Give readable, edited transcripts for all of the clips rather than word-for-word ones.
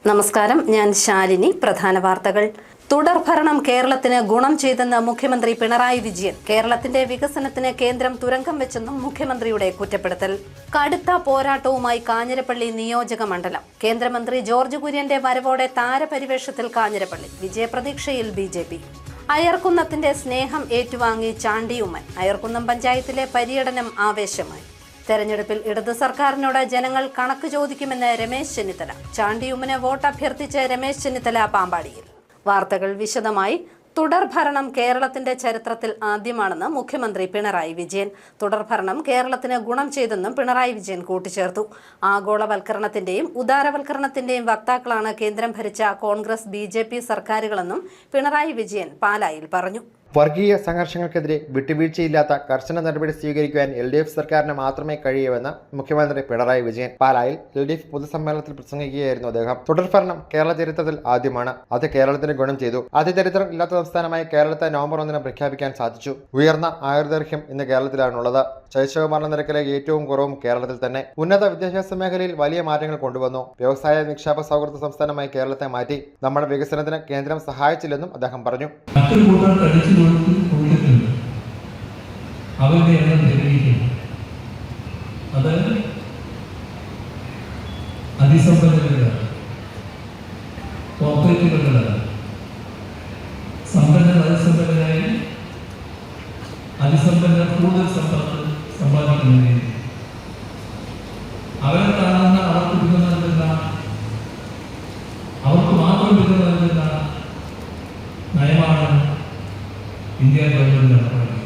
നമസ്കാരം, ഞാൻ ശാലിനി. പ്രധാന വാർത്തകൾ. തുടർഭരണം കേരളത്തിന് ഗുണം ചെയ്തെന്ന് മുഖ്യമന്ത്രി പിണറായി വിജയൻ. കേരളത്തിന്റെ വികസനത്തിന് കേന്ദ്രം തുരങ്കം വെച്ചെന്നും മുഖ്യമന്ത്രിയുടെ കുറ്റപ്പെടുത്തൽ. കടുത്ത പോരാട്ടവുമായി കാഞ്ഞിരപ്പള്ളി നിയോജക മണ്ഡലം. കേന്ദ്രമന്ത്രി ജോർജ് കുര്യന്റെ വരവോടെ താരപരിവേഷത്തിൽ കാഞ്ഞിരപ്പള്ളി. വിജയപ്രതീക്ഷയിൽ BJP. അയർക്കുന്നത്തിന്റെ സ്നേഹം ഏറ്റുവാങ്ങി ചാണ്ടി ഉമ്മൻ. അയർക്കുന്നം പഞ്ചായത്തിലെ പര്യടനം ആവേശമായി. തെരഞ്ഞെടുപ്പിൽ ഇടതു സർക്കാരിനോട് ജനങ്ങൾ കണക്ക് ചോദിക്കുമെന്ന് രമേശ് ചെന്നിത്തല. ചാണ്ടിയുമ്മന് വോട്ട് അഭ്യർത്ഥിച്ച് രമേശ് ചെന്നിത്തല പാമ്പാടിയിൽ. വാർത്തകൾ വിശദമായി. തുടർഭരണം കേരളത്തിന്റെ ചരിത്രത്തിൽ ആദ്യമാണെന്ന് മുഖ്യമന്ത്രി പിണറായി വിജയൻ. തുടർഭരണം കേരളത്തിന് ഗുണം ചെയ്തെന്നും പിണറായി വിജയൻ കൂട്ടിച്ചേർത്തു. ആഗോളവൽക്കരണത്തിന്റെയും ഉദാരവൽക്കരണത്തിന്റെയും വക്താക്കളാണ് കേന്ദ്രം ഭരിച്ച കോൺഗ്രസ് BJP സർക്കാരുകളെന്നും പിണറായി വിജയൻ പാലായിൽ പറഞ്ഞു. വർഗീയ സംഘർഷങ്ങൾക്കെതിരെ വിട്ടുവീഴ്ചയില്ലാത്ത കർശന നടപടി സ്വീകരിക്കുവാൻ LDF സർക്കാരിന് മാത്രമേ കഴിയൂവെന്ന് മുഖ്യമന്ത്രി പിണറായി വിജയൻ. പാലായിൽ LDF പൊതുസമ്മേളനത്തിൽ പ്രസംഗിക്കുകയായിരുന്നു അദ്ദേഹം. തുടർഭരണം കേരള ചരിത്രത്തിൽ ആദ്യമാണ്. അത് കേരളത്തിന് ഗുണം ചെയ്തു. അതിചരിത്രം ഇല്ലാത്ത സംസ്ഥാനമായി കേരളത്തെ നവംബർ 1 പ്രഖ്യാപിക്കാൻ സാധിച്ചു. ഉയർന്ന ആയുർദൈർഘ്യം ഇന്ന് കേരളത്തിലാണുള്ളത്. ശൈശവമരണ നിരക്കിലെ ഏറ്റവും കുറവും കേരളത്തിൽ തന്നെ. ഉന്നത വിദ്യാഭ്യാസ മേഖലയിൽ വലിയ മാറ്റങ്ങൾ കൊണ്ടുവന്നു. വ്യവസായ നിക്ഷേപ സൗഹൃദ സംസ്ഥാനമായി കേരളത്തെ മാറ്റി. നമ്മുടെ വികസനത്തിന് കേന്ദ്രം സഹായിച്ചില്ലെന്നും അദ്ദേഹം പറഞ്ഞു. അവരുടെ എണ്ണം നിലനിൽക്കുന്നു. അത് അതിസമ്പന്നതകളാണ്, കോർപ്പറേറ്റുകളാണ്. സമ്പന്നർ അതിസമ്പന്നരായി, അതിസമ്പന്നർ കൂടുതൽ സമ്പത്ത് സമ്പാദിക്കുന്നതിന് അവരെ കാണുന്ന അവർക്ക് കിട്ടുന്നതെന്ന, അവർക്ക് മാത്രം കിട്ടുന്നതെന്ന നയമാണ് ഇന്ത്യ ഗവൺമെന്റ് നടപ്പാക്കുന്നത്.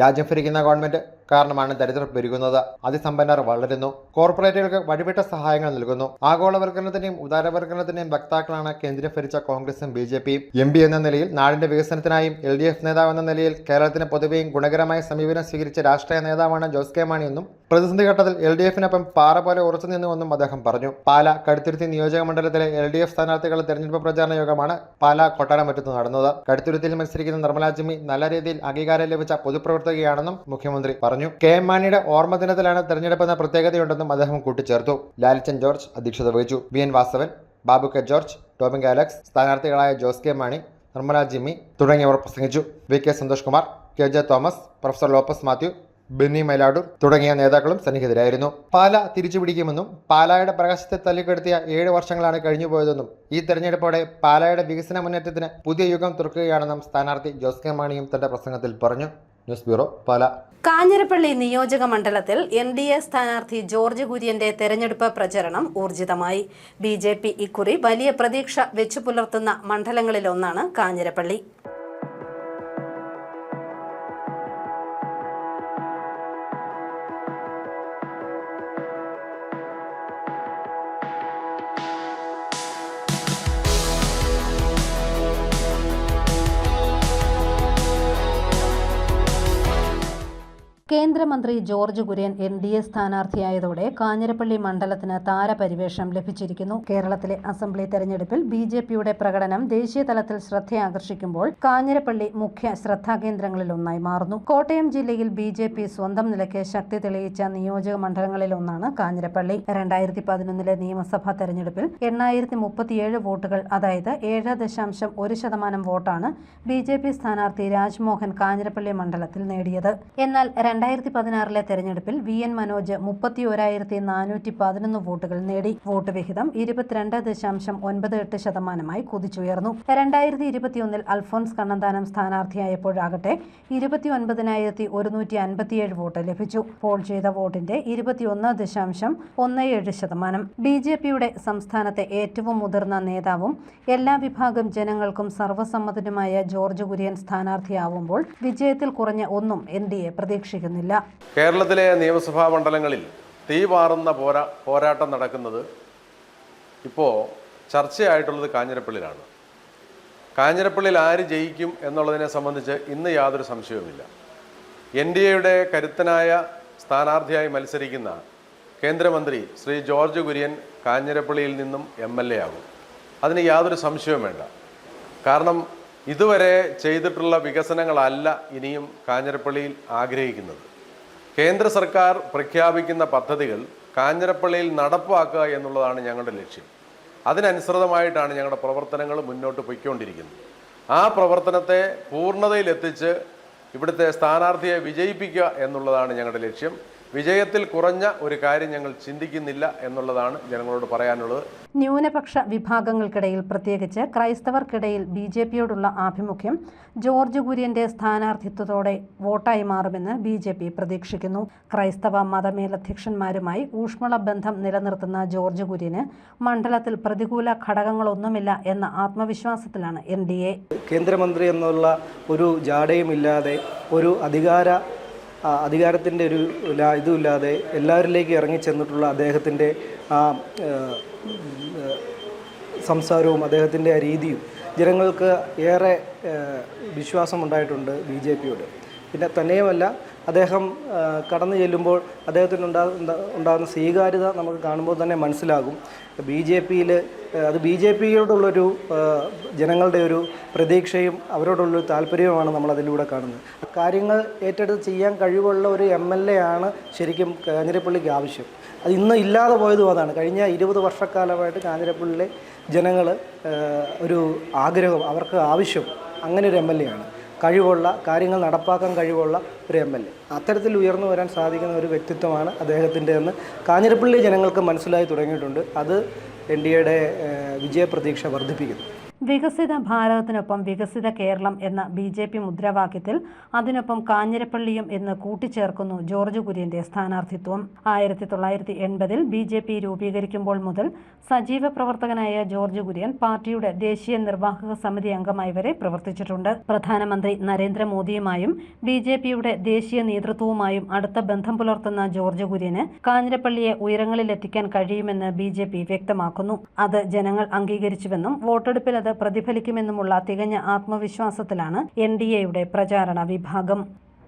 രാജ്യം ഭരിക്കുന്ന ഗവൺമെന്റ് കാരണമാണ് ദരിദ്രർ പെരുകുന്നത്. അതിസമ്പന്നർ വളരുന്നു. കോർപ്പറേറ്റുകൾക്ക് വഴിവിട്ട സഹായങ്ങൾ നൽകുന്നു. ആഗോളവൽക്കരണത്തിന്റെയും ഉദാരവൽക്കരണത്തിന്റെയും വക്താക്കളാണ് കേന്ദ്രം ഭരിച്ച കോൺഗ്രസും BJPയും. MP എന്ന നിലയിൽ നാടിന്റെ വികസനത്തിനായും LDF നേതാവ് എന്ന നിലയിൽ കേരളത്തിന് പൊതുവെയും ഗുണകരമായ സമീപനം സ്വീകരിച്ച രാഷ്ട്രീയ നേതാവാണ് ജോസ് കെ മാണി എന്നും പ്രതിസന്ധി ഘട്ടത്തിൽ LDFനൊപ്പം പാറ പോലെ ഉറച്ചു നിന്നുവെന്നും അദ്ദേഹം പറഞ്ഞു. പാല കടുത്തുരുത്തി നിയോജക മണ്ഡലത്തിലെ LDF സ്ഥാനാർത്ഥികളുടെ തെരഞ്ഞെടുപ്പ് പ്രചാരണ യോഗമാണ് പാല കൊട്ടാരമറ്റത്ത് നടന്നത്. കടുത്തുരുത്തിയിൽ മത്സരിക്കുന്ന നിർമ്മല ജിമ്മി നല്ല രീതിയിൽ അംഗീകാരം ലഭിച്ച പൊതുപ്രവർത്തകയാണെന്നും മുഖ്യമന്ത്രി പറഞ്ഞു. KM മാണിയുടെ ഓർമ്മ ദിനത്തിലാണ് തെരഞ്ഞെടുപ്പെന്ന പ്രത്യേകതയുണ്ടെന്നും അദ്ദേഹം കൂട്ടിച്ചേർത്തു. ലാൽച്ചൻ ജോർജ് അധ്യക്ഷത വഹിച്ചു. VN വാസവൻ, ബാബു കെ ജോർജ്, ടോമിംഗ് അലക്സ്, സ്ഥാനാർത്ഥികളായ ജോസ് കെ മാണി, നിർമ്മല ജിമ്മി തുടങ്ങിയവർ പ്രസംഗിച്ചു. VK Santhosh Kumar, KJ Thomas, professor Lopez Mathew, Benny Mylaadoor തുടങ്ങിയ നേതാക്കളും സന്നിഹിതരായിരുന്നു. പാല തിരിച്ചുപിടിക്കുമെന്നും പാലായുടെ പ്രകാശത്തെ തല്ലിക്കെടുത്തിയ 7 വർഷങ്ങളാണ് കഴിഞ്ഞുപോയതെന്നും ഈ തെരഞ്ഞെടുപ്പോടെ പാലായുടെ വികസന മുന്നേറ്റത്തിന് പുതിയ യുഗം തുറക്കുകയാണെന്നും സ്ഥാനാർത്ഥി ജോസ് കെ മാണിയും തന്റെ പ്രസംഗത്തിൽ പറഞ്ഞു. ന്യൂസ് ബ്യൂറോ, പാല. കാഞ്ഞിരപ്പള്ളി നിയോജക മണ്ഡലത്തിൽ NDA സ്ഥാനാർത്ഥി ജോർജ് കുര്യന്റെ തെരഞ്ഞെടുപ്പ് പ്രചരണം ഊർജിതമായി. BJP ഇക്കുറി വലിയ പ്രതീക്ഷ വെച്ചുപുലർത്തുന്ന മണ്ഡലങ്ങളിലൊന്നാണ് കാഞ്ഞിരപ്പള്ളി. കേന്ദ്രമന്ത്രി ജോർജ് കുര്യൻ NDA സ്ഥാനാർത്ഥിയായതോടെ കാഞ്ഞിരപ്പള്ളി മണ്ഡലത്തിന് താരപരിവേഷം ലഭിച്ചിരിക്കുന്നു. കേരളത്തിലെ അസംബ്ലി തെരഞ്ഞെടുപ്പിൽ BJPയുടെ പ്രകടനം ദേശീയ തലത്തിൽ ശ്രദ്ധയാകർഷിക്കുമ്പോൾ കാഞ്ഞിരപ്പള്ളി മുഖ്യ ശ്രദ്ധാകേന്ദ്രങ്ങളിലൊന്നായി മാറുന്നു. കോട്ടയം ജില്ലയിൽ BJP സ്വന്തം നിലയ്ക്ക് ശക്തി തെളിയിച്ച നിയോജക മണ്ഡലങ്ങളിലൊന്നാണ് കാഞ്ഞിരപ്പള്ളി. 2011 നിയമസഭാ തെരഞ്ഞെടുപ്പിൽ 837 വോട്ടുകൾ, അതായത് 7.1% വോട്ടാണ് BJP സ്ഥാനാർത്ഥി രാജ്മോഹൻ കാഞ്ഞിരപ്പള്ളി മണ്ഡലത്തിൽ നേടിയത്. എന്നാൽ 2016 തെരഞ്ഞെടുപ്പിൽ VN മനോജ് 31,411 വോട്ടുകൾ നേടി. വോട്ട് വിഹിതം 22.98% കുതിച്ചുയർന്നു. 2021 അൽഫോൺസ് കണ്ണന്താനം സ്ഥാനാർത്ഥിയായപ്പോഴാകട്ടെ 29,157 വോട്ട് ലഭിച്ചു. പോൾ ചെയ്ത വോട്ടിന്റെ 21.17%. BJPയുടെ സംസ്ഥാനത്തെ ഏറ്റവും മുതിർന്ന നേതാവും എല്ലാ വിഭാഗം ജനങ്ങൾക്കും സർവ്വസമ്മതനുമായ ജോർജ് കുര്യൻ സ്ഥാനാർത്ഥിയാവുമ്പോൾ വിജയത്തിൽ കുറഞ്ഞ ഒന്നും NDA പ്രതീക്ഷിക്കുന്നില്ല. കേരളത്തിലെ നിയമസഭാ മണ്ഡലങ്ങളിൽ തീപാറുന്ന പോരാട്ടം നടക്കുന്നത് ഇപ്പോൾ ചർച്ചയായിട്ടുള്ളത് കാഞ്ഞിരപ്പള്ളിയിലാണ്. കാഞ്ഞിരപ്പള്ളിയിൽ ആര് ജയിക്കും എന്നുള്ളതിനെ സംബന്ധിച്ച് ഇന്ന് യാതൊരു സംശയവുമില്ല. NDAയുടെ കരുത്തനായ സ്ഥാനാർത്ഥിയായി മത്സരിക്കുന്ന കേന്ദ്രമന്ത്രി ശ്രീ ജോർജ് കുര്യൻ കാഞ്ഞിരപ്പള്ളിയിൽ നിന്നും MLA ആകും. അതിന് യാതൊരു സംശയവും വേണ്ട. കാരണം ഇതുവരെ ചെയ്തിട്ടുള്ള വികസനങ്ങളല്ല ഇനിയും കാഞ്ഞിരപ്പള്ളിയിൽ ആഗ്രഹിക്കുന്നത്. കേന്ദ്ര സർക്കാർ പ്രഖ്യാപിക്കുന്ന പദ്ധതികൾ കാഞ്ഞിരപ്പള്ളിയിൽ നടപ്പാക്കുക എന്നുള്ളതാണ് ഞങ്ങളുടെ ലക്ഷ്യം. അതിനനുസൃതമായിട്ടാണ് ഞങ്ങളുടെ പ്രവർത്തനങ്ങൾ മുന്നോട്ട് പോയിക്കൊണ്ടിരിക്കുന്നത്. ആ പ്രവർത്തനത്തെ പൂർണ്ണതയിലെത്തിച്ച് ഇവിടുത്തെ സ്ഥാനാർത്ഥിയെ വിജയിപ്പിക്കുക എന്നുള്ളതാണ് ഞങ്ങളുടെ ലക്ഷ്യം. വിജയത്തിൽ കുറഞ്ഞ ഒരു കാര്യം ഞങ്ങൾ ചിന്തിക്കുന്നില്ല എന്നുള്ളതാണ് ജനങ്ങളോട് പറയാനുള്ളത്. ന്യൂനപക്ഷ വിഭാഗങ്ങൾക്കിടയിൽ പ്രത്യേകിച്ച് ക്രൈസ്തവർക്കിടയിൽ BJPയോടുള്ള ആഭിമുഖ്യം ജോർജ് കുര്യന്റെ സ്ഥാനാർത്ഥിത്വത്തോടെ വോട്ടായി മാറുമെന്ന് BJP പ്രതീക്ഷിക്കുന്നു. ക്രൈസ്തവ മതമേലധ്യക്ഷന്മാരുമായി ഊഷ്മള ബന്ധം നിലനിർത്തുന്ന ജോർജ് കുര്യന് മണ്ഡലത്തിൽ പ്രതികൂല ഘടകങ്ങളൊന്നുമില്ല എന്ന ആത്മവിശ്വാസത്തിലാണ് NDA. കേന്ദ്രമന്ത്രി എന്നുള്ള ഒരു ജാടയുമില്ലാതെ, ഒരു അധികാരത്തിൻ്റെ ഒരു ഇതുമില്ലാതെ എല്ലാവരിലേക്ക് ഇറങ്ങിച്ചെന്നിട്ടുള്ള അദ്ദേഹത്തിൻ്റെ ആ സംസാരവും അദ്ദേഹത്തിൻ്റെ ആ രീതിയും ജനങ്ങൾക്ക് ഏറെ വിശ്വാസമുണ്ടായിട്ടുണ്ട് BJPയോട്. പിന്നെ തന്നെയുമല്ല, അദ്ദേഹം കടന്നു ചെല്ലുമ്പോൾ അദ്ദേഹത്തിന് ഉണ്ടാകുന്ന സ്വീകാര്യത നമുക്ക് കാണുമ്പോൾ തന്നെ മനസ്സിലാകും. അത് BJPയോടുള്ളൊരു ജനങ്ങളുടെ ഒരു പ്രതീക്ഷയും അവരോടുള്ളൊരു താല്പര്യവുമാണ് നമ്മൾ അതിലൂടെ കാണുന്നത്. കാര്യങ്ങൾ ഏറ്റെടുത്ത് ചെയ്യാൻ കഴിവുള്ള ഒരു MLA ആണ് ശരിക്കും കാഞ്ഞിരപ്പള്ളിക്ക് ആവശ്യം. അത് ഇന്ന് ഇല്ലാതെ പോയതും അതാണ്. കഴിഞ്ഞ 20 വർഷക്കാലമായിട്ട് കാഞ്ഞിരപ്പള്ളിയിലെ ജനങ്ങൾ ഒരു ആഗ്രഹം, അവർക്ക് ആവശ്യം അങ്ങനെ ഒരു MLA ആണ്. കഴിവുള്ള, കാര്യങ്ങൾ നടപ്പാക്കാൻ കഴിവുള്ള ഒരു MLA. അത്തരത്തിൽ ഉയർന്നു വരാൻ സാധിക്കുന്ന ഒരു വ്യക്തിത്വമാണ് അദ്ദേഹത്തിൻ്റെ എന്ന് കാഞ്ഞിരപ്പള്ളി ജനങ്ങൾക്ക് മനസ്സിലായി തുടങ്ങിയിട്ടുണ്ട്. അത് NDAയുടെ വിജയപ്രതീക്ഷ വർദ്ധിപ്പിക്കുന്നു. വികസിത ഭാരതത്തിനൊപ്പം വികസിത കേരളം എന്ന BJP മുദ്രാവാക്യത്തിൽ അതിനൊപ്പം കാഞ്ഞിരപ്പള്ളിയും എന്ന് കൂട്ടിച്ചേർക്കുന്നു ജോർജ് കുര്യന്റെ സ്ഥാനാർത്ഥിത്വം. 1980-ൽ BJP രൂപീകരിക്കുമ്പോൾ മുതൽ സജീവ പ്രവർത്തകനായ ജോർജ് കുര്യൻ പാർട്ടിയുടെ ദേശീയ നിർവാഹക സമിതി അംഗമായി വരെ പ്രവർത്തിച്ചിട്ടുണ്ട്. പ്രധാനമന്ത്രി നരേന്ദ്രമോദിയുമായും BJPയുടെ ദേശീയ നേതൃത്വവുമായും അടുത്ത ബന്ധം പുലർത്തുന്ന ജോർജ് കുര്യന് കാഞ്ഞിരപ്പള്ളിയെ ഉയരങ്ങളിലെത്തിക്കാൻ കഴിയുമെന്ന് BJP വ്യക്തമാക്കുന്നു. അത് ജനങ്ങൾ അംഗീകരിച്ചുവെന്നും വോട്ടെടുപ്പിൽ അത് പ്രതിഫലിക്കുമെന്നുമുള്ള തികഞ്ഞ ആത്മവിശ്വാസത്തിലാണ് NDAയുടെ പ്രചാരണ വിഭാഗം.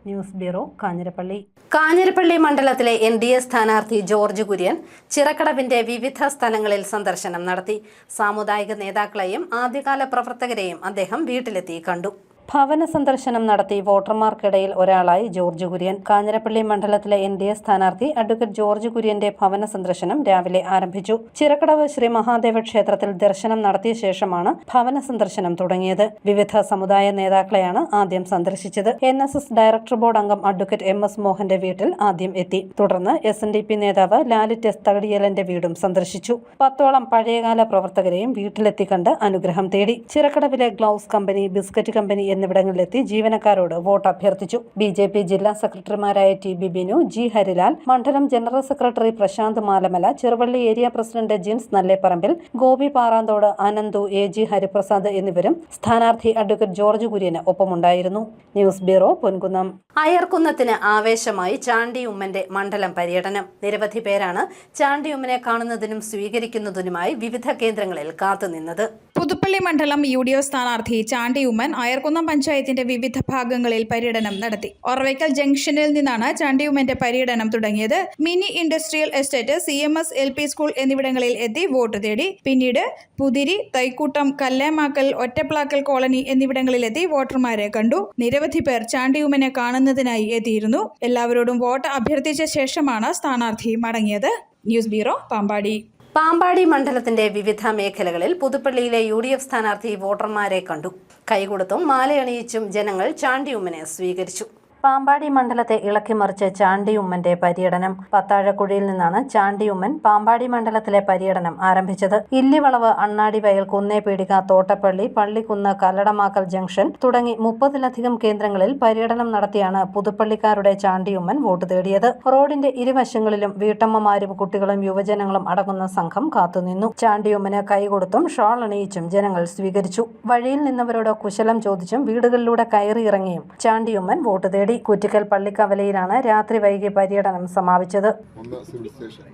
News bureau, Kanjirappally. കാഞ്ഞിരപ്പള്ളി മണ്ഡലത്തിലെ NDA സ്ഥാനാർത്ഥി ജോർജ് കുര്യൻ ചിറക്കടവിന്റെ വിവിധ സ്ഥലങ്ങളിൽ സന്ദർശനം നടത്തി. സാമുദായിക നേതാക്കളെയും ആദ്യകാല പ്രവർത്തകരെയും അദ്ദേഹം വീട്ടിലെത്തി കണ്ടു. ഭവന സന്ദർശനം നടത്തി വോട്ടർമാർക്കിടയിൽ ഒരാളായി ജോർജ് കുര്യൻ. കാഞ്ഞിരപ്പള്ളി മണ്ഡലത്തിലെ NDA സ്ഥാനാർത്ഥി അഡ്വക്കേറ്റ് ജോർജ് കുര്യന്റെ ഭവന സന്ദർശനം രാവിലെ ആരംഭിച്ചു. ചിറക്കടവ് ശ്രീ മഹാദേവ ക്ഷേത്രത്തിൽ ദർശനം നടത്തിയ ശേഷമാണ് ഭവന സന്ദർശനം തുടങ്ങിയത്. വിവിധ സമുദായ നേതാക്കളെയാണ് ആദ്യം സന്ദർശിച്ചത്. NSS ഡയറക്ടർ ബോർഡ് അംഗം അഡ്വക്കേറ്റ് MS മോഹന്റെ വീട്ടിൽ ആദ്യം എത്തി. തുടർന്ന് SNDP നേതാവ് ലാലിറ്റ് എസ് തകടിയലന്റെ വീടും സന്ദർശിച്ചു. 10ഓളം പഴയകാല പ്രവർത്തകരെയും വീട്ടിലെത്തി കണ്ട് അനുഗ്രഹം തേടി. ചിറക്കടവിലെ ഗ്ലൗസ് കമ്പനി, ബിസ്ക്കറ്റ് കമ്പനി എന്നിവിടങ്ങളിലെത്തി ജീവനക്കാരോട് വോട്ട് അഭ്യർത്ഥിച്ചു. BJP ജില്ലാ സെക്രട്ടറിമാരായ TB ബിനു, G ഹരിലാൽ, മണ്ഡലം general secretary Prashanth Malamala, Cheruvally area president Jins Nalleparambil, Gopi Paranthode, Ananthu, AG Hariprasad എന്നിവരും സ്ഥാനാർത്ഥി അഡ്വക്കേറ്റ് ജോർജ് കുര്യന് ഒപ്പമുണ്ടായിരുന്നു. News bureau, Ponkunnam. അയർക്കുന്നത്തിന് ആവേശമായി ചാണ്ടി ഉമ്മന്റെ മണ്ഡലം പര്യടനം. നിരവധി പേരാണ് ചാണ്ടി ഉമ്മനെ കാണുന്നതിനും സ്വീകരിക്കുന്നതിനുമായി വിവിധ കേന്ദ്രങ്ങളിൽ കാത്തുനിന്നത്. പുതുപ്പള്ളി മണ്ഡലം UDF സ്ഥാനാർത്ഥി ചാണ്ടി ഉമ്മൻ അയർക്കുന്നം പഞ്ചായത്തിന്റെ വിവിധ ഭാഗങ്ങളിൽ പര്യടനം നടത്തി. ഒറവയ്ക്കൽ ജംഗ്ഷനിൽ നിന്നാണ് ചാണ്ടി ഉമ്മന്റെ പര്യടനം തുടങ്ങിയത്. Mini industrial estate, CMS LP school എന്നിവിടങ്ങളിൽ എത്തി വോട്ട് തേടി. പിന്നീട് പുതിരി, തൈക്കൂട്ടം, കല്ലേമാക്കൽ, ഒറ്റപ്ലാക്കൽ കോളനി എന്നിവിടങ്ങളിലെത്തി വോട്ടർമാരെ കണ്ടു. നിരവധി പേർ ചാണ്ടി ഉമ്മനെ കാണുന്നതിനായി എത്തിയിരുന്നു. എല്ലാവരോടും വോട്ട് അഭ്യർത്ഥിച്ച ശേഷമാണ് സ്ഥാനാർത്ഥി മടങ്ങിയത്. News bureau, Pampady. പാമ്പാടി മണ്ഡലത്തിന്റെ വിവിധ മേഖലകളിൽ പുതുപ്പള്ളിയിലെ UDF സ്ഥാനാർത്ഥി വോട്ടർമാരെ കണ്ടു. കൈകൊടുത്തും മാലയണിയിച്ചും ജനങ്ങൾ ചാണ്ടി ഉമ്മനെ സ്വീകരിച്ചു. പാമ്പാടി മണ്ഡലത്തെ ഇളക്കിമറിച്ച് ചാണ്ടി ഉമ്മന്റെ പര്യടനം. പത്താഴക്കുഴിയിൽ നിന്നാണ് ചാണ്ടി ഉമ്മൻ പാമ്പാടി മണ്ഡലത്തിലെ പര്യടനം ആരംഭിച്ചത്. ഇല്ലിവളവ്, അണ്ണാടിവയൽ, കുന്നേപീടിക, തോട്ടപ്പള്ളി, പള്ളിക്കുന്ന്, കല്ലടമാക്കൽ ജംഗ്ഷൻ തുടങ്ങി 30-ലധികം കേന്ദ്രങ്ങളിൽ പര്യടനം നടത്തിയാണ് പുതുപ്പള്ളിക്കാരുടെ ചാണ്ടി ഉമ്മൻ വോട്ട് തേടിയത്. റോഡിന്റെ ഇരുവശങ്ങളിലും വീട്ടമ്മമാരും കുട്ടികളും യുവജനങ്ങളും അടങ്ങുന്ന സംഘം കാത്തുനിന്നു. ചാണ്ടി ഉമ്മന് കൈകൊടുത്തും ഷാൾ അണിയിച്ചും ജനങ്ങൾ സ്വീകരിച്ചു. വഴിയിൽ നിന്നവരോട് കുശലം ചോദിച്ചും വീടുകളിലൂടെ കയറിയിറങ്ങിയും ചാണ്ടി ഉമ്മൻ വോട്ട് തേടി. കുറ്റിക്കൽ പള്ളിക്കവലയിലാണ് രാത്രി വൈകി പര്യടനം സമാപിച്ചത്. 1 സിവിൽ സ്റ്റേഷൻ,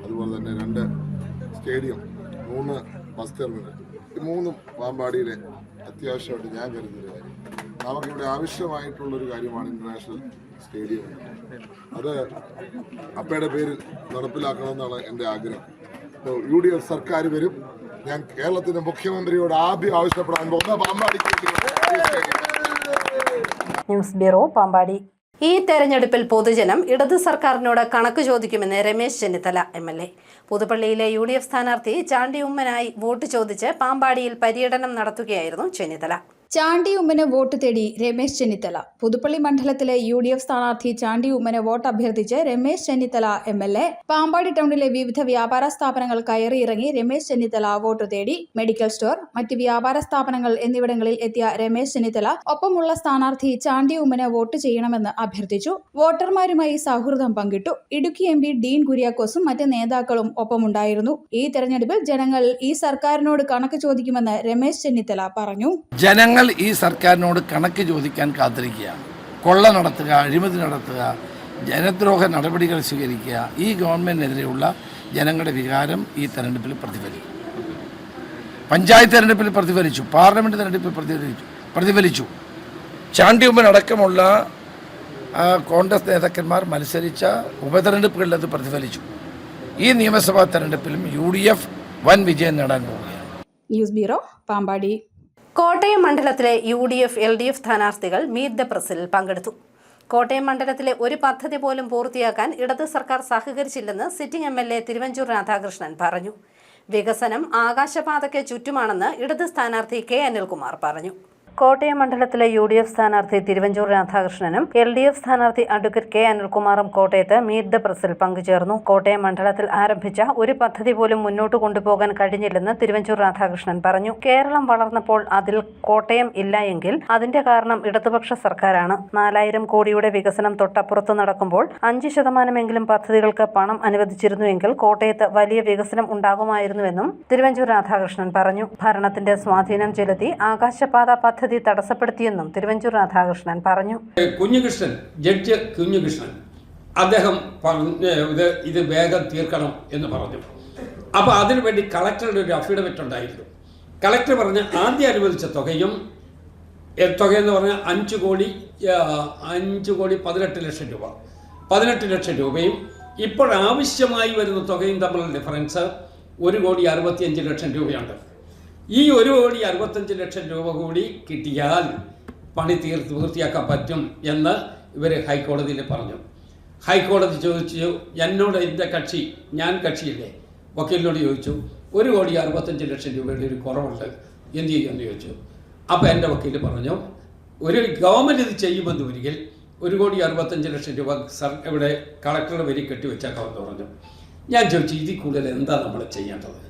അതുപോലെ തന്നെ 2 സ്റ്റേഡിയം, 3 ബസ് ടെർമിനൽ, 3 പാമ്പാടിയിലെ അത്യാവശ്യമായിട്ട് ഞാൻ കരുതുന്ന കാര്യം. നമുക്കിവിടെ ആവശ്യമായിട്ടുള്ളൊരു കാര്യമാണ് ഇന്റർനാഷണൽ സ്റ്റേഡിയം. അത് അപ്പയുടെ പേരിൽ നടപ്പിലാക്കണമെന്നാണ് എൻ്റെ ആഗ്രഹം. UDF സർക്കാർ വരും. ഞാൻ കേരളത്തിൻ്റെ മുഖ്യമന്ത്രിയോട് ആദ്യം ആവശ്യപ്പെടാൻ പോകുന്ന പാമ്പാടിക്ക് വേണ്ടി. News bureau, Pampady. ഈ തെരഞ്ഞെടുപ്പിൽ പൊതുജനം ഇടത് സർക്കാരിനോട് കണക്ക് ചോദിക്കുമെന്ന് രമേശ് ചെന്നിത്തല MLA. പുതുപ്പള്ളിയിലെ UDF സ്ഥാനാർത്ഥി ചാണ്ടി ഉമ്മനായി വോട്ട് ചോദിച്ച് പാമ്പാടിയിൽ പര്യടനം നടത്തുകയായിരുന്നു ചെന്നിത്തല. ചാണ്ടി ഉമ്മന് വോട്ട് തേടി രമേശ് ചെന്നിത്തല. പുതുപ്പള്ളി മണ്ഡലത്തിലെ UDF സ്ഥാനാർത്ഥി ചാണ്ടി ഉമ്മന് വോട്ട് അഭ്യർത്ഥിച്ച് രമേശ് ചെന്നിത്തല MLA. പാമ്പാടി ടൗണിലെ വിവിധ വ്യാപാര സ്ഥാപനങ്ങൾ കയറിയിറങ്ങി രമേശ് ചെന്നിത്തല വോട്ട് തേടി. മെഡിക്കൽ സ്റ്റോർ, മറ്റ് വ്യാപാര സ്ഥാപനങ്ങൾ എന്നിവിടങ്ങളിൽ എത്തിയ രമേശ് ചെന്നിത്തല ഒപ്പമുള്ള സ്ഥാനാർത്ഥി ചാണ്ടി ഉമ്മന് വോട്ട് ചെയ്യണമെന്ന് അഭ്യർത്ഥിച്ചു. വോട്ടർമാരുമായി സൗഹൃദം പങ്കിട്ടു. ഇടുക്കി MP ഡീൻ കുര്യാക്കോസും മറ്റ് നേതാക്കളും ഒപ്പമുണ്ടായിരുന്നു. ഈ തെരഞ്ഞെടുപ്പിൽ ജനങ്ങൾ ഈ സർക്കാരിനോട് കണക്ക് ചോദിക്കുമെന്ന് രമേശ് ചെന്നിത്തല പറഞ്ഞു. ജനങ്ങൾ ഈ സർക്കാരിനോട് കണക്ക് ചോദിക്കാൻ കാത്തിരിക്കുകയാണ്. കൊള്ള നടത്തുക, അഴിമതി നടത്തുക, ജനദ്രോഹ നടപടികൾ സ്വീകരിക്കുക, ഈ ഗവൺമെൻറ്റിനെതിരെയുള്ള ജനങ്ങളുടെ വികാരം ഈ തെരഞ്ഞെടുപ്പിൽ പ്രതിഫലിക്കും. പഞ്ചായത്ത് തെരഞ്ഞെടുപ്പിൽ പ്രതിഫലിച്ചു, പാർലമെൻറ്റ് തെരഞ്ഞെടുപ്പിൽ പ്രതിഫലിച്ചു. ചാണ്ടി ഉമ്മൻ അടക്കമുള്ള കോൺഗ്രസ് നേതാക്കന്മാർ മത്സരിച്ച ഉപതെരഞ്ഞെടുപ്പുകളിൽ അത് പ്രതിഫലിച്ചു. ഈ നിയമസഭാ തെരഞ്ഞെടുപ്പിലും UDF വൻ വിജയം നേടാൻ പോവുകയാണ്. News bureau, Pampady. കോട്ടയം മണ്ഡലത്തിലെ UDF LDF സ്ഥാനാർത്ഥികൾ മീറ്റ് ദ പ്രസിൽ പങ്കെടുത്തു. കോട്ടയം മണ്ഡലത്തിലെ ഒരു പദ്ധതി പോലും പൂർത്തിയാക്കാൻ ഇടത് സർക്കാർ സഹകരിച്ചില്ലെന്ന് സിറ്റിംഗ് MLA തിരുവഞ്ചൂർ രാധാകൃഷ്ണൻ പറഞ്ഞു. വികസനം ആകാശപാതയ്ക്ക് ചുറ്റുമാണെന്ന് ഇടത് സ്ഥാനാർത്ഥി K അനിൽകുമാർ പറഞ്ഞു. കോട്ടയം മണ്ഡലത്തിലെ UDF സ്ഥാനാർത്ഥി തിരുവഞ്ചൂർ രാധാകൃഷ്ണനും LDF സ്ഥാനാർത്ഥി അഡ്വക്കേറ്റ് K അനിൽകുമാറും കോട്ടയത്ത് മീറ്റ് ദ പ്രസിൽ പങ്കുചേർന്നു. കോട്ടയം മണ്ഡലത്തിൽ ആരംഭിച്ച ഒരു പദ്ധതി പോലും മുന്നോട്ട് കൊണ്ടുപോകാൻ കഴിഞ്ഞില്ലെന്ന് തിരുവഞ്ചൂർ രാധാകൃഷ്ണൻ പറഞ്ഞു. കേരളം വളർന്നപ്പോൾ അതിൽ കോട്ടയം ഇല്ല എങ്കിൽ അതിന്റെ കാരണം ഇടതുപക്ഷ സർക്കാരാണ്. 4000 കോടിയുടെ വികസനം തൊട്ടപ്പുറത്ത് നടക്കുമ്പോൾ 5% പദ്ധതികൾക്ക് പണം അനുവദിച്ചിരുന്നുവെങ്കിൽ കോട്ടയത്ത് വലിയ വികസനം ഉണ്ടാകുമായിരുന്നുവെന്നും തിരുവഞ്ചൂർ രാധാകൃഷ്ണൻ പറഞ്ഞു. ഭരണത്തിന്റെ സ്വാധീനം ചെലുത്തി ആകാശപാത പദ്ധതി തടസ്സപ്പെടുത്തിയെന്നും തിരുവഞ്ചൂർ രാധാകൃഷ്ണൻ പറഞ്ഞു. ജഡ്ജ് കുഞ്ഞുകൃഷ്ണൻ അദ്ദേഹം ഇത് വേഗം തീർക്കണം എന്ന് പറഞ്ഞു. അപ്പോൾ അതിനുവേണ്ടി കളക്ടറുടെ ഒരു അഫിഡവിറ്റ് ഉണ്ടായിരുന്നു. കളക്ടർ പറഞ്ഞ ആദ്യം അനുവദിച്ച തുകയെന്ന് പറഞ്ഞാൽ 5 കോടി 18 ലക്ഷം രൂപ, 18 ലക്ഷം രൂപയും ഇപ്പോൾ ആവശ്യമായി വരുന്ന തുകയും തമ്മിലുള്ള ഡിഫറൻസ് 1,65 ലക്ഷം രൂപയുണ്ട്. ഈ 1,65 ലക്ഷം രൂപ കൂടി കിട്ടിയാൽ പണി പൂർത്തിയാക്കാൻ പറ്റും എന്ന് ഇവർ ഹൈക്കോടതിയിൽ പറഞ്ഞു. ഹൈക്കോടതി ചോദിച്ചു, എന്നോട് എൻ്റെ കക്ഷി, ഞാൻ കക്ഷിയില്ലേ, വക്കീലിനോട് ചോദിച്ചു, 1,65 ലക്ഷം രൂപയുടെ ഒരു കുറവുണ്ട്, എന്ത് ചെയ്യുമെന്ന് ചോദിച്ചു. അപ്പോൾ എൻ്റെ വക്കീൽ പറഞ്ഞു, ഒരു ഗവൺമെൻറ് ഇത് ചെയ്യുമെന്ന് ഒരിക്കൽ 1,65 ലക്ഷം രൂപ ഇവിടെ കളക്ടറുടെ വരി കെട്ടിവെച്ചേക്കാമെന്ന് പറഞ്ഞു. ഞാൻ ചോദിച്ചു, ഇതിൽ കൂടുതൽ എന്താ നമ്മൾ ചെയ്യേണ്ടത്?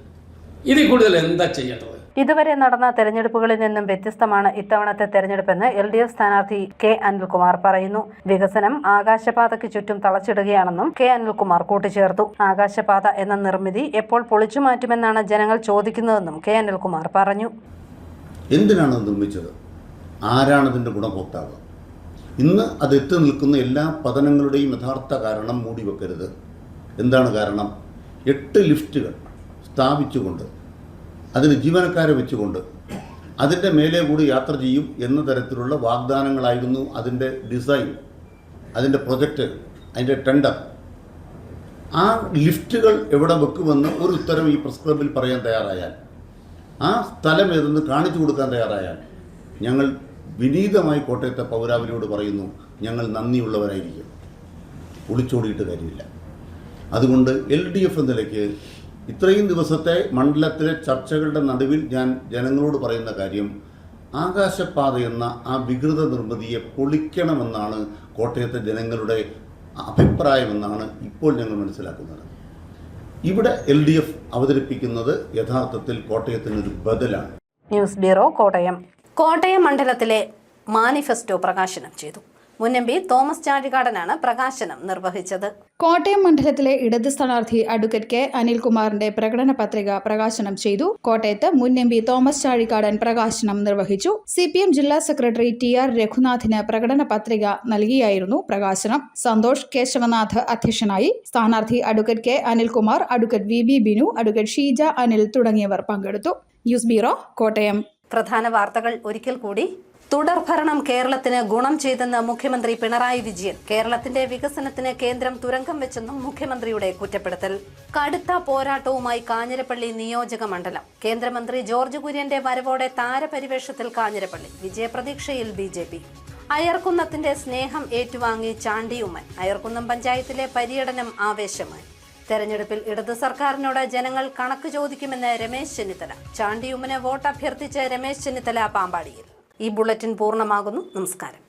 ഇതുവരെ നടന്ന തെരഞ്ഞെടുപ്പുകളിൽ നിന്നും വ്യത്യസ്തമാണ് ഇത്തവണത്തെ തെരഞ്ഞെടുപ്പെന്ന് LDF സ്ഥാനാർത്ഥി K അനിൽകുമാർ പറയുന്നു. വികസനം ആകാശപാതയ്ക്ക് ചുറ്റും തളച്ചിടുകയാണെന്നും K അനിൽകുമാർ കൂട്ടിച്ചേർത്തു. ആകാശപാത എന്ന നിർമ്മിതി എപ്പോൾ പൊളിച്ചു മാറ്റുമെന്നാണ് ജനങ്ങൾ ചോദിക്കുന്നതെന്നും K അനിൽകുമാർ പറഞ്ഞു. എന്തിനാണ് നിർമ്മിച്ചത്? ആരാണ് ഇതിൻ്റെ ഗുണഭോക്താവ്? ഇന്ന് അത് എത്തി നിൽക്കുന്ന എല്ലാ പതനങ്ങളുടെയും യഥാർത്ഥ കാരണം മൂടി വെക്കരുത്. എന്താണ് കാരണം? 8 ലിഫ്റ്റുകൾ സ്ഥാപിച്ചുകൊണ്ട്, അതിന് ജീവനക്കാരെ വെച്ചുകൊണ്ട്, അതിൻ്റെ മേലെ കൂടി യാത്ര ചെയ്യും എന്ന തരത്തിലുള്ള വാഗ്ദാനങ്ങളായിരുന്നു അതിൻ്റെ ഡിസൈൻ, അതിൻ്റെ പ്രൊജക്റ്റ്, അതിൻ്റെ ടെൻഡർ. ആ ലിഫ്റ്റുകൾ എവിടെ വെക്കുമെന്ന് ഒരു ഉത്തരം ഈ പ്രസ് ക്ലബിൽ പറയാൻ തയ്യാറായാൽ, ആ സ്ഥലം ഏതെന്ന് കാണിച്ചു കൊടുക്കാൻ തയ്യാറായാൽ, ഞങ്ങൾ വിനീതമായി കോട്ടയത്തെ പൗരാവലിയോട് പറയുന്നു, ഞങ്ങൾ നന്ദിയുള്ളവരായിരിക്കും. ഒളിച്ചോടിയിട്ട് കാര്യമില്ല. അതുകൊണ്ട് LDF എന്ന നിലയ്ക്ക് ഇത്രയും ദിവസത്തെ മണ്ഡലത്തിലെ ചർച്ചകളുടെ നടുവിൽ ഞാൻ ജനങ്ങളോട് പറയുന്ന കാര്യം, ആകാശപാത എന്ന ആ വികൃത നിർമ്മിതിയെ പൊളിക്കണമെന്നാണ് കോട്ടയത്തെ ജനങ്ങളുടെ അഭിപ്രായമെന്നാണ് ഇപ്പോൾ ഞങ്ങൾ മനസ്സിലാക്കുന്നത്. ഇവിടെ LDF അവതരിപ്പിക്കുന്നത് യഥാർത്ഥത്തിൽ കോട്ടയത്തിനൊരു ബദലാണ്. News bureau, Kottayam. കോട്ടയം മണ്ഡലത്തിലെ മാനിഫെസ്റ്റോ പ്രകാശനം ചെയ്തു. മുൻ MP തോമസ് ചാഴികാടനാണ് പ്രകാശനം നിർവഹിച്ചത്. കോട്ടയം മണ്ഡലത്തിലെ ഇടത് സ്ഥാനാർത്ഥി അഡ്വക്കേറ്റ് K അനിൽകുമാറിന്റെ പ്രകടന പത്രിക പ്രകാശനം ചെയ്തു. കോട്ടയത്ത് മുൻ MP തോമസ് ചാഴികാടൻ പ്രകാശനം നിർവഹിച്ചു. CPM ജില്ലാ സെക്രട്ടറി TR രഘുനാഥിന് പ്രകടന പത്രിക നൽകിയായിരുന്നു പ്രകാശനം. സന്തോഷ് കേശവനാഥ് അധ്യക്ഷനായി. സ്ഥാനാർത്ഥി advocate K Anilkumar, advocate VB Binu, advocate Sheeja Anil തുടങ്ങിയവർ പങ്കെടുത്തു. News bureau, Kottayam. പ്രധാന വാർത്തകൾ ഒരിക്കൽ കൂടി. തുടർഭരണം കേരളത്തിന് ഗുണം ചെയ്തെന്ന് മുഖ്യമന്ത്രി പിണറായി വിജയൻ. കേരളത്തിന്റെ വികസനത്തിന് കേന്ദ്രം തുരങ്കം വെച്ചെന്നും മുഖ്യമന്ത്രിയുടെ കുറ്റപ്പെടുത്തൽ. കടുത്ത പോരാട്ടവുമായി കാഞ്ഞിരപ്പള്ളി നിയോജക മണ്ഡലം. കേന്ദ്രമന്ത്രി ജോർജ് കുര്യന്റെ വരവോടെ താരപരിവേഷത്തിൽ കാഞ്ഞിരപ്പള്ളി. വിജയപ്രതീക്ഷയിൽ BJP. അയർക്കുന്നത്തിന്റെ സ്നേഹം ഏറ്റുവാങ്ങി ചാണ്ടി ഉമ്മൻ. അയർക്കുന്നം പഞ്ചായത്തിലെ പര്യടനം ആവേശമായി. തെരഞ്ഞെടുപ്പിൽ ഇടതു സർക്കാരിനോട് ജനങ്ങൾ കണക്ക് ചോദിക്കുമെന്ന് രമേശ് ചെന്നിത്തല. ചാണ്ടി ഉമ്മന് വോട്ട് അഭ്യർത്ഥിച്ച് രമേശ് ചെന്നിത്തല പാമ്പാടിയിൽ. ഈ ബുള്ളറ്റിൻ പൂർണ്ണമാകുന്നു. നമസ്കാരം.